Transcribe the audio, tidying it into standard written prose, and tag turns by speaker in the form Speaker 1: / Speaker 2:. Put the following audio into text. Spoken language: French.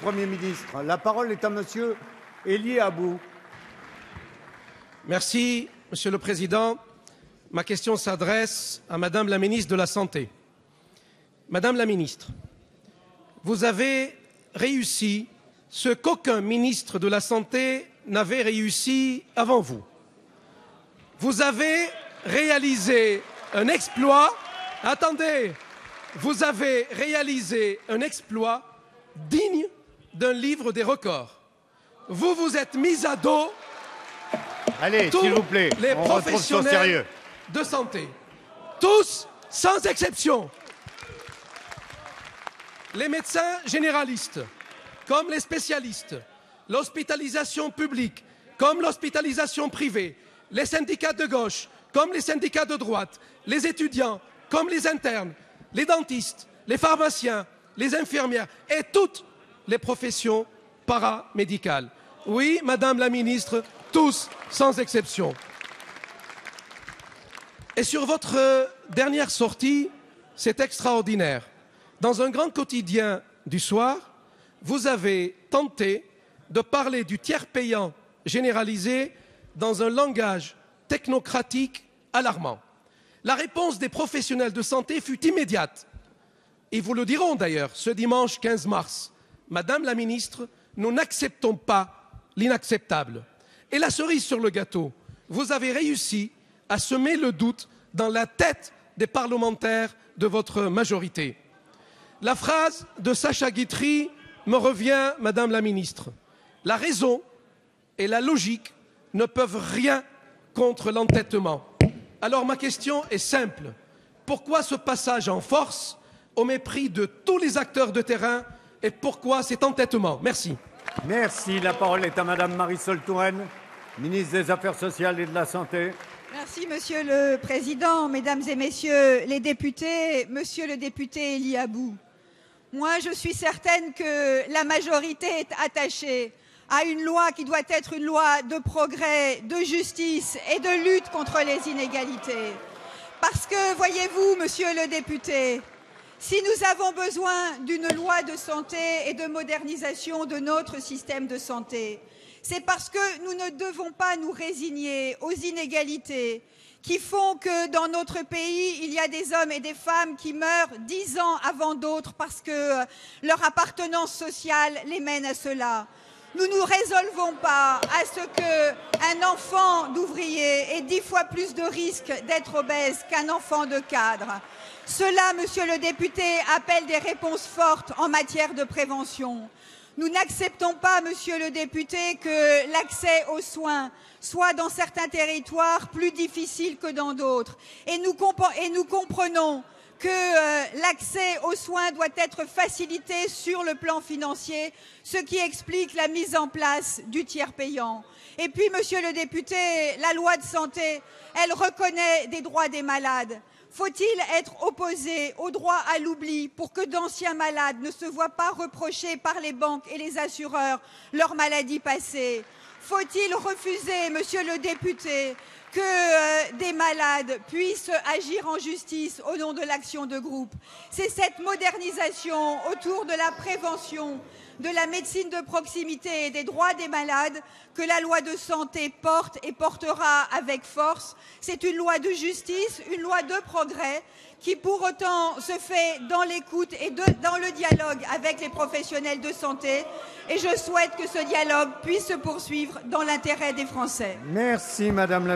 Speaker 1: Premier ministre. La parole est à Monsieur Elie Abou.
Speaker 2: Merci, Monsieur le Président. Ma question s'adresse à Madame la ministre de la Santé. Madame la ministre, vous avez réussi ce qu'aucun ministre de la Santé n'avait réussi avant vous. Vous avez réalisé un exploit. Attendez, vous avez réalisé un exploit digne d'un livre des records. Vous vous êtes mis à dos
Speaker 1: Allez,
Speaker 2: tous
Speaker 1: s'il vous plaît,
Speaker 2: les
Speaker 1: on retrouve son sérieux.
Speaker 2: professionnels de santé. Tous, sans exception. Les médecins généralistes, comme les spécialistes, l'hospitalisation publique, comme l'hospitalisation privée, les syndicats de gauche, comme les syndicats de droite, les étudiants, comme les internes, les dentistes, les pharmaciens, les infirmières et toutes les professions paramédicales. Oui, Madame la ministre, tous, sans exception. Et sur votre dernière sortie, c'est extraordinaire. Dans un grand quotidien du soir, vous avez tenté de parler du tiers payant généralisé dans un langage technocratique alarmant. La réponse des professionnels de santé fut immédiate. Ils vous le diront d'ailleurs ce dimanche 15 mars. Madame la ministre, nous n'acceptons pas l'inacceptable. Et la cerise sur le gâteau, vous avez réussi à semer le doute dans la tête des parlementaires de votre majorité. La phrase de Sacha Guitry me revient, Madame la ministre. La raison et la logique ne peuvent rien contre l'entêtement. Alors ma question est simple. Pourquoi ce passage en force au mépris de tous les acteurs de terrain et pourquoi cet entêtement? Merci.
Speaker 1: Merci. La parole est à Madame Marisol Touraine, ministre des Affaires sociales et de la Santé.
Speaker 3: Merci, Monsieur le Président, Mesdames et Messieurs les députés, Monsieur le député Elie Abou. Moi, je suis certaine que la majorité est attachée à une loi qui doit être une loi de progrès, de justice et de lutte contre les inégalités. Parce que, voyez-vous, Monsieur le député, si nous avons besoin d'une loi de santé et de modernisation de notre système de santé, c'est parce que nous ne devons pas nous résigner aux inégalités qui font que dans notre pays, il y a des hommes et des femmes qui meurent 10 ans avant d'autres parce que leur appartenance sociale les mène à cela. Nous ne résolvons pas à ce qu'un enfant d'ouvrier ait 10 fois plus de risques d'être obèse qu'un enfant de cadre. Cela, Monsieur le député, appelle des réponses fortes en matière de prévention. Nous n'acceptons pas, Monsieur le député, que l'accès aux soins soit dans certains territoires plus difficile que dans d'autres. Et nous comprenons que l'accès aux soins doit être facilité sur le plan financier, ce qui explique la mise en place du tiers payant. Et puis, Monsieur le député, la loi de santé, elle reconnaît des droits des malades. Faut-il être opposé au droit à l'oubli pour que d'anciens malades ne se voient pas reprocher par les banques et les assureurs leur maladie passée? Faut-il refuser, Monsieur le député, que des malades puissent agir en justice au nom de l'action de groupe? C'est cette modernisation autour de la prévention, de la médecine de proximité et des droits des malades que la loi de santé porte et portera avec force. C'est une loi de justice, une loi de progrès qui pour autant se fait dans l'écoute et dans le dialogue avec les professionnels de santé. Et je souhaite que ce dialogue puisse se poursuivre dans l'intérêt des Français.
Speaker 1: Merci Madame la